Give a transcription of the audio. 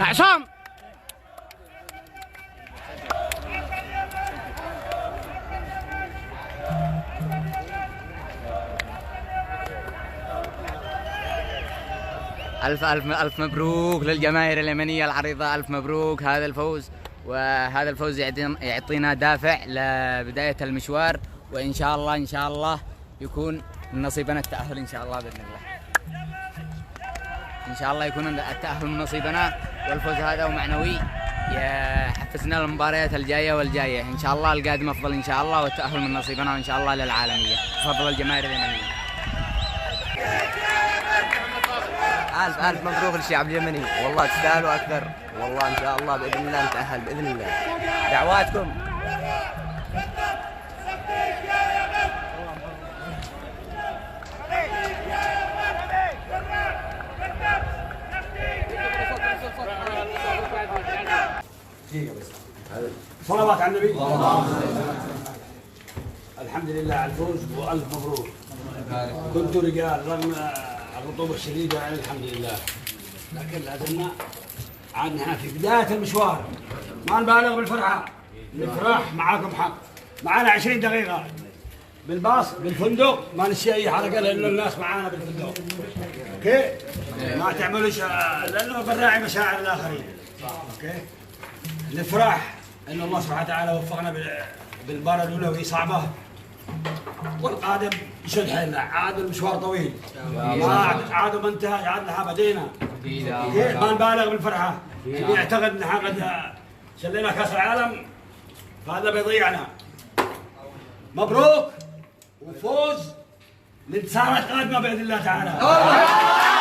عصام ألف ألف ألف مبروك للجماهير اليمنية العريضة، ألف مبروك هذا الفوز، وهذا الفوز يعطينا دافع لبداية المشوار، وإن شاء الله يكون من نصيبنا التأهل إن شاء الله بإذن الله. إن شاء الله يكون التأهل من نصيبنا، والفوز هذا ومعنوي يحفزنا للمباريات الجاية والجاية إن شاء الله، القادم أفضل إن شاء الله، والتأهل من نصيبنا وإن شاء الله للعالمية. تفضل الجماهير اليمنية. ألف ألف مبروك للشعب اليمني، والله تستاهلوا أكثر، والله إن شاء الله بإذن الله نتأهل بإذن الله. دعواتكم. صلوات على النبي. الحمد لله على الفوز والف مبروك. كنتوا رجال رغم الرطوبه الشديده، يعني الحمد لله، لكن لازمنا عاد نحن في بدايه المشوار، ما نبالغ بالفرحه، نفرح معاكم حق. معانا 20 دقيقه بالباص بالفندق، ما نسي اي حركه لانه الناس معانا بالفندق. اوكي؟ ما تعملوش لانه بنراعي مشاعر الاخرين. اوكي؟ نفرح ان الله سبحانه وتعالى وفقنا بالمباراه الاولى وهي صعبه، والقادم نشد حيلنا، عاد المشوار طويل، عاد ما انتهى، عاد لها بدينا. ما نبالغ بالفرحه، اللي يعتقد ان قد شلينا كاس العالم فهذا بيضيعنا. مبروك وفوز لانتصارات قادمه باذن الله تعالى.